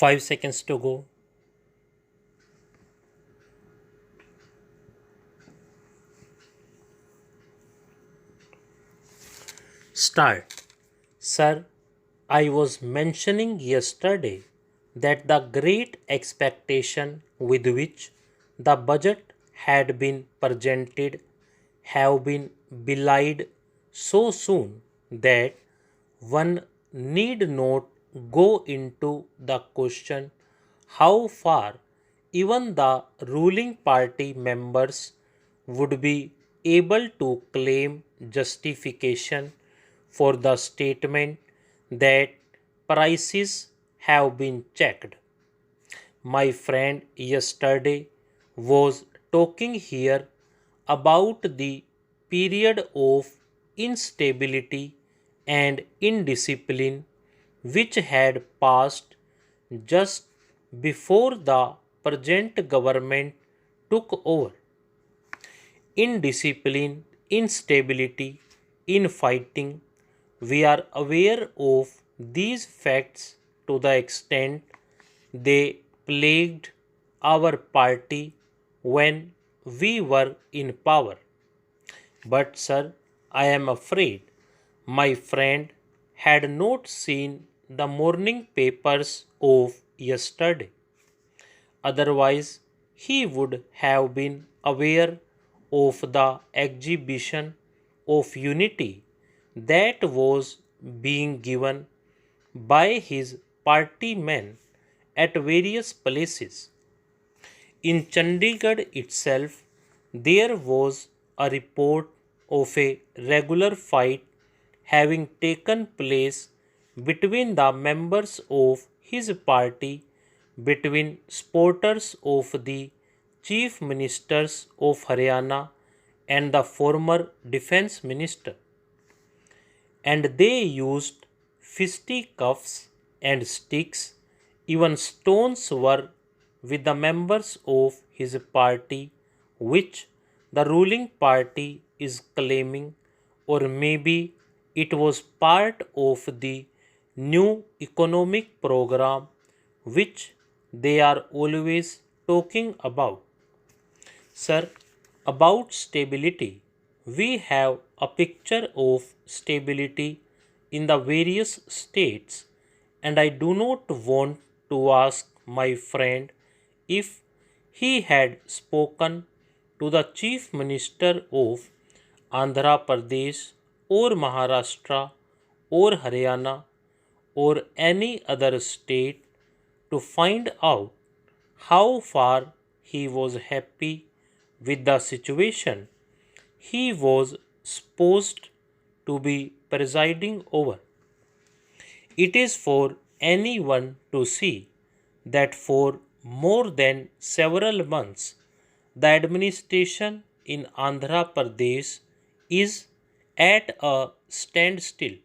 5 seconds to go. Start. Sir, I was mentioning yesterday that the great expectation with which the budget had been presented have been belied so soon that one need not go into the question how far even the ruling party members would be able to claim justification for the statement that prices have been checked. My friend yesterday was talking here about the period of instability and indiscipline which had passed just before the present government took over. Indiscipline, instability, infighting. We are aware of these facts to the extent they plagued our party when we were in power. But, sir, I am afraid my friend had not seen the morning papers of yesterday. Otherwise, he would have been aware of the exhibition of unity that was being given by his party men at various places. In Chandigarh itself, there was a report of a regular fight having taken place between the members of his party, between supporters of the Chief Ministers of Haryana and the former Defence Minister, and they used fisticuffs and sticks, even stones were with the members of his party, which the ruling party is claiming, or maybe it was part of the new economic program which they are always talking about. Sir, about stability, we have a picture of stability in the various states, and I do not want to ask my friend if he had spoken to the Chief Minister of Andhra Pradesh or Maharashtra or Haryana or any other state to find out how far he was happy with the situation he was supposed to be presiding over. It is for anyone to see that for more than several months the administration in Andhra Pradesh is at a standstill.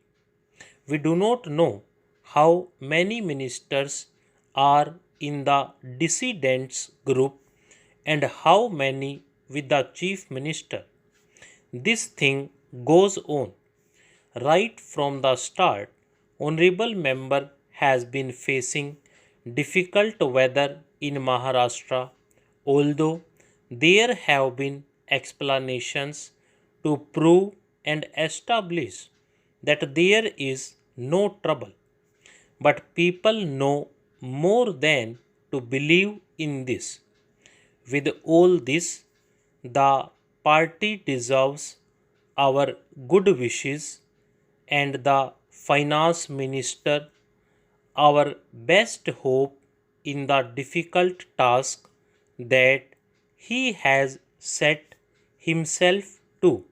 We do not know how many ministers are in the dissidents group and how many with the chief minister. This thing goes on. Right from the start, Honorable Member has been facing difficult weather in Maharashtra, although there have been explanations to prove and establish that there is no trouble. But people know more than to believe in this. With all this, the party deserves our good wishes and the finance minister our best hope in the difficult task that he has set himself to.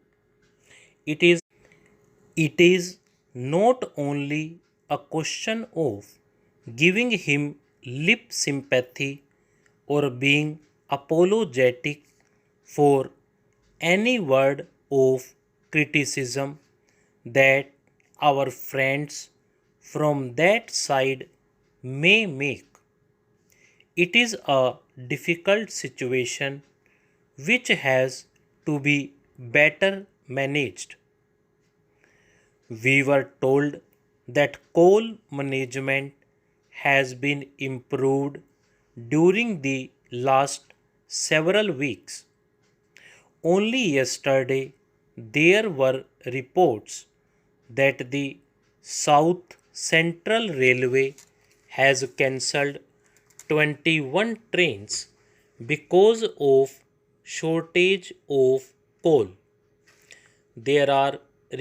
It is it is not only a question of giving him lip sympathy or being apologetic for any word of criticism that our friends from that side may make. It is a difficult situation which has to be better managed. We were told that coal management has been improved during the last several weeks. Only yesterday there were reports that the South Central Railway has cancelled 21 trains because of shortage of coal. There are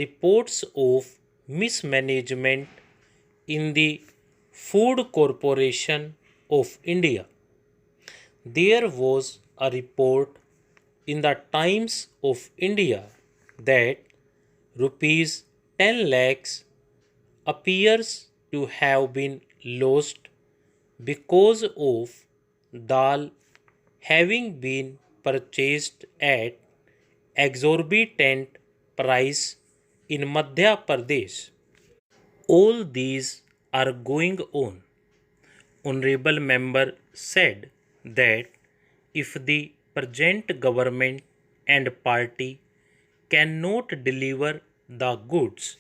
reports of mismanagement in the Food Corporation of India. There was a report in the Times of India that rupees 10 lakhs appears to have been lost because of dal having been purchased at exorbitant price in Madhya Pradesh. All these are going on. Honorable member said that if the present government and party cannot deliver the goods,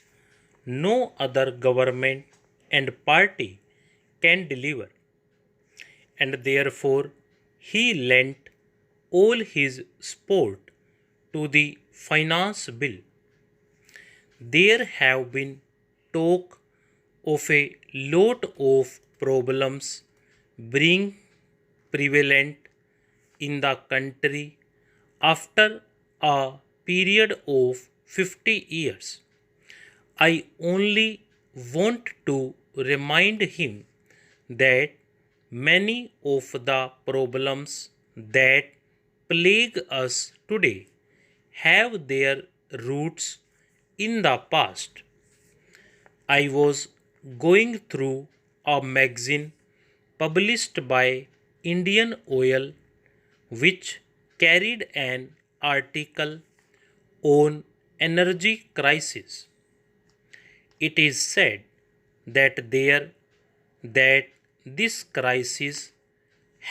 no other government and party can deliver, and therefore he lent all his support to the finance bill. There have been talk of a lot of problems being prevalent in the country after a period of 50 years. I only want to remind him that many of the problems that plague us today have their roots in the past. I was going through a magazine published by Indian Oil which carried an article on energy crisis. It is said that this crisis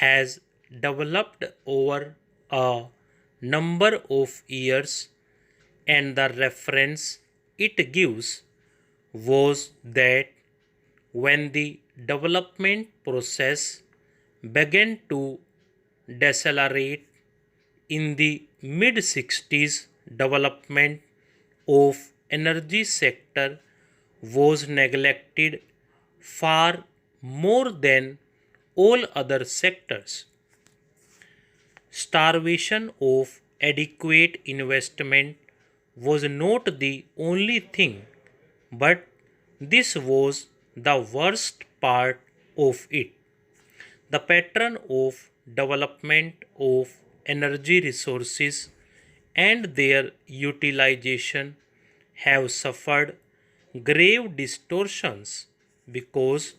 has developed over a number of years, and the reference it gives was that when the development process began to decelerate in the mid 60s, development of energy sector was neglected far more than all other sectors. Starvation of adequate investment was not the only thing, but this was the worst part of it. The pattern of development of energy resources and their utilization have suffered grave distortions because,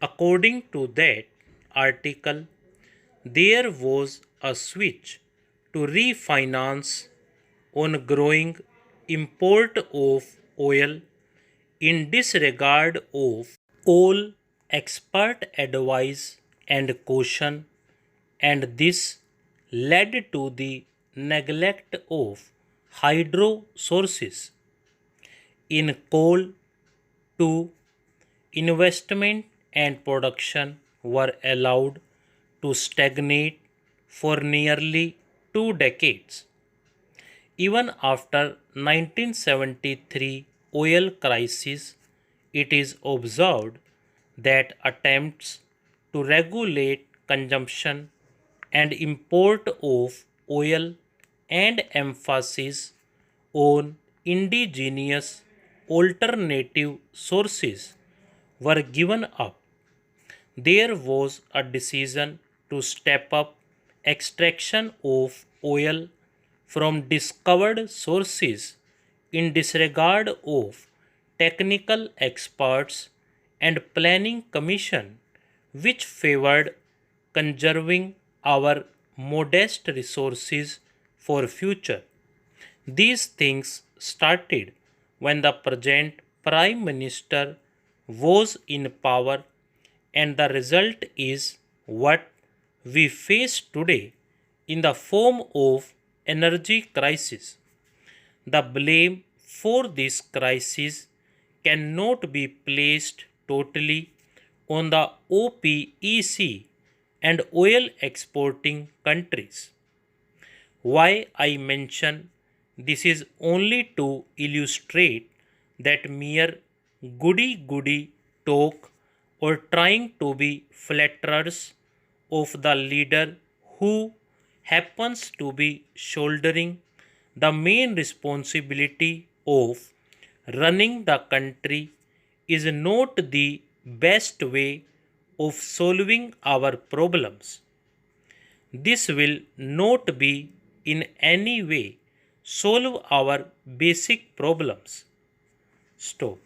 according to that article, there was a switch to refinance on growing import of oil in disregard of all expert advice and caution, and this led to the neglect of hydro sources. In coal, too, investment and production were allowed to stagnate for nearly 2 decades. Even after 1973 oil crisis, it is observed that attempts to regulate consumption and import of oil and emphasis on indigenous alternative sources were given up. There was a decision to step up extraction of oil from discovered sources in disregard of technical experts and planning commission which favored conserving our modest resources for future. These things started when the present Prime Minister was in power, and the result is what we face today in the form of energy crisis. The blame for this crisis cannot be placed totally on the OPEC and oil exporting countries. Why I mention this is only to illustrate that mere goody goody talk or trying to be flatterers of the leader who happens to be shouldering the main responsibility of running the country is not the best way of solving our problems. This will not be in any way solve our basic problems. Stop.